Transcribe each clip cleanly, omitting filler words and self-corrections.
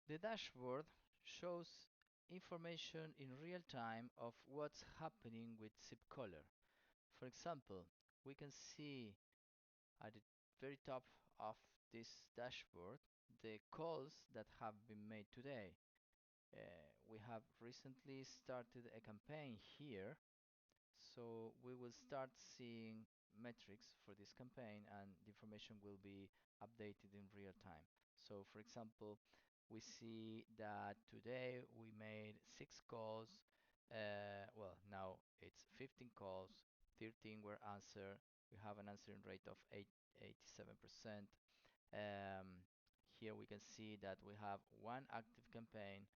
The dashboard shows information in real time of what's happening with SIPColor. For example, we can see at the very top of this dashboard the calls that have been made today. We have recently started a campaign here, so we will start seeing metrics for this campaign and the information will be updated in real time. So for example, we see that today we made 6 calls. Well, now it's 15 calls, 13 were answered. We have an answering rate of 87%. Here we can see that we have one active campaign,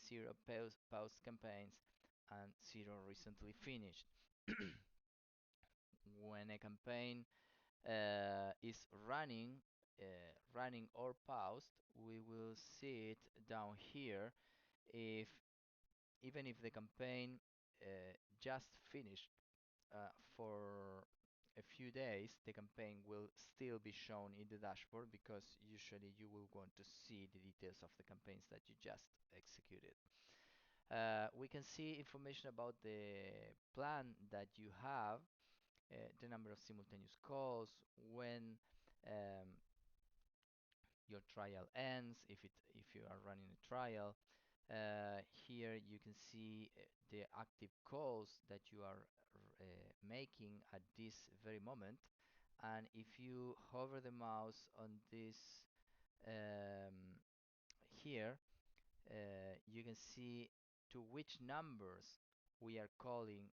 zero pause campaigns, and zero recently finished. When a campaign is running or paused, we will see it down here. If even if the campaign just finished for a few days, the campaign will still be shown in the dashboard because usually you will want to see the details of the campaigns that you just executed. We can see information about the plan that you have, the number of simultaneous calls, when um, your trial ends, if you are running a trial. Here you can see the active calls that you are making at this very moment. And if you hover the mouse on this um, here, you can see to which numbers we are calling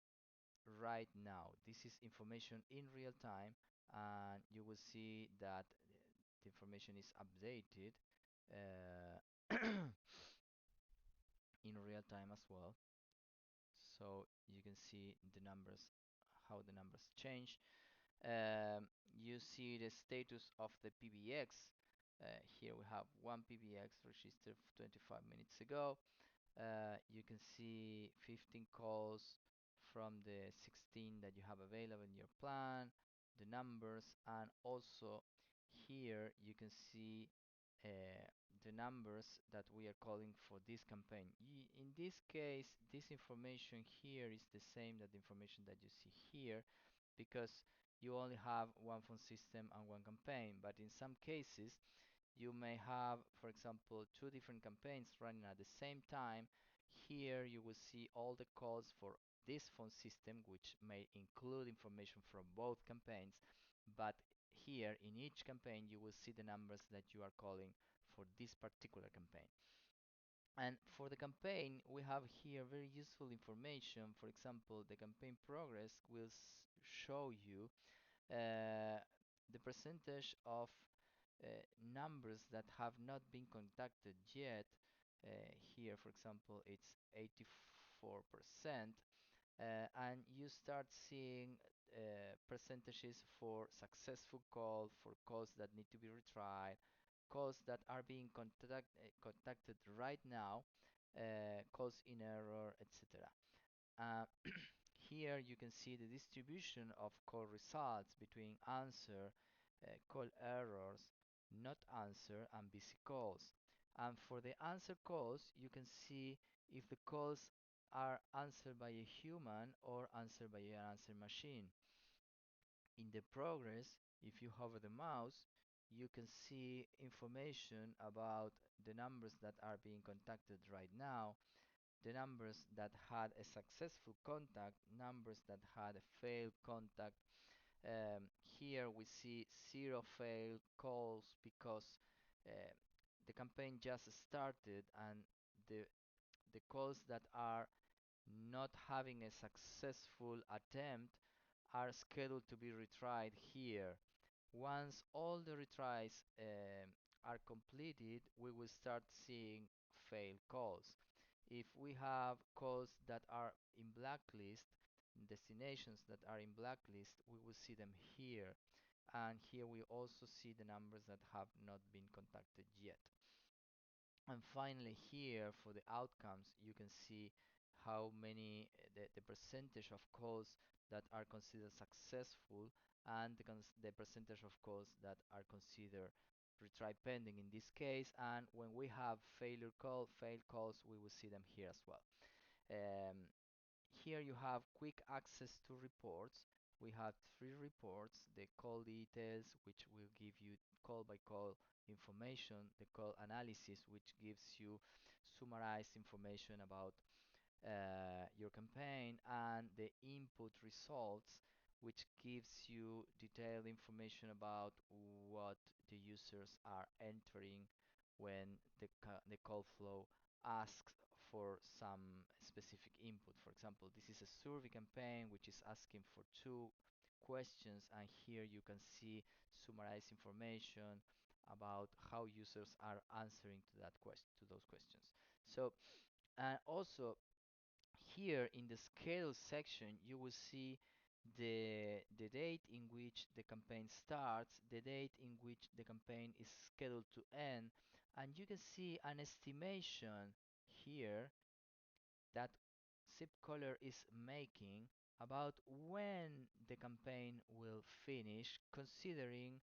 right now. This is information in real time, and you will see that the information is updated uh, in real time as well. So you can see the numbers, how the numbers change. You see the status of the PBX. Here we have one PBX registered 25 minutes ago. You can see 15 calls from the 16 that you have available in your plan, the numbers, and also here you can see the numbers that we are calling for this campaign. In this case, this information here is the same that the information that you see here because you only have one phone system and one campaign. But in some cases, you may have, for example, two different campaigns running at the same time. Here you will see all the calls for this phone system, which may include information from both campaigns. But here in each campaign, you will see the numbers that you are calling for this particular campaign. And for the campaign, we have here very useful information. For example, the campaign progress will show you uh, the percentage of numbers that have not been contacted yet. Here, for example, it's 84%. And you start seeing percentages for successful call, for calls that need to be retried, calls that are being contacted right now, calls in error, etc. Uh, Here you can see the distribution of call results between answer, call errors, not answer, and busy calls. And for the answer calls, you can see if the calls are answered by a human or answered by an answer machine. In the progress, if you hover the mouse, you can see information about the numbers that are being contacted right now, the numbers that had a successful contact, numbers that had a failed contact. Here we see zero failed calls because uh, the campaign just started and the the calls that are not having a successful attempt are scheduled to be retried here. Once all the retries are completed, we will start seeing failed calls. If we have calls that are in blacklist, destinations that are in blacklist, we will see them here. And here we also see the numbers that have not been contacted yet. And finally here for the outcomes, you can see how many, the percentage of calls that are considered successful and the percentage of calls that are considered retry pending in this case, and when we have failed calls, we will see them here as well. Um, Here you have quick access to reports. We have three reports: the call details, which will give you call by call information, the call analysis, which gives you summarized information about your campaign, and the input results, which gives you detailed information about what the users are entering when the call flow asks for some specific input. For example, this is a survey campaign which is asking for two questions, and here you can see summarized information about how users are answering to those questions. So, and also here in the schedule section, you will see the date in which the campaign starts, the date in which the campaign is scheduled to end, and you can see an estimation here that SipColor is making about when the campaign will finish, considering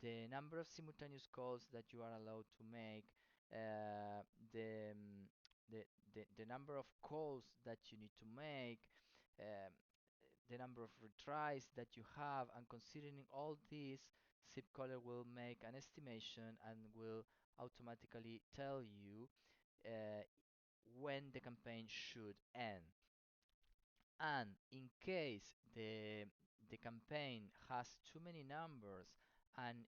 the number of simultaneous calls that you are allowed to make, uh, the, um, the number of calls that you need to make, um, the number of retries that you have, and considering all this, SipColor will make an estimation and will automatically tell you uh, when the campaign should end. And in case the campaign has too many numbers and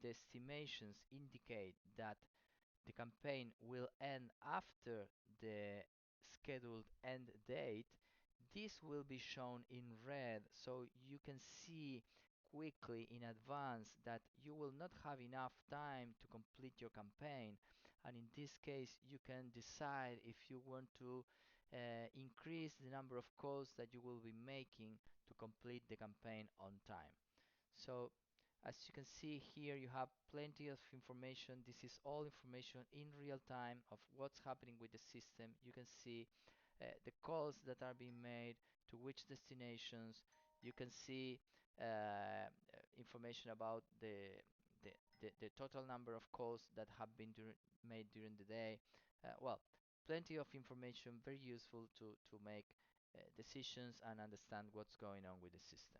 the estimations indicate that the campaign will end after the scheduled end date, this will be shown in red so you can see quickly in advance that you will not have enough time to complete your campaign, and in this case you can decide if you want to increase the number of calls that you will be making to complete the campaign on time. So as you can see here, you have plenty of information. This is all information in real time of what's happening with the system. You can see the calls that are being made to which destinations. You can see information about the total number of calls that have been made during the day. Well, plenty of information, very useful to make decisions and understand what's going on with the system.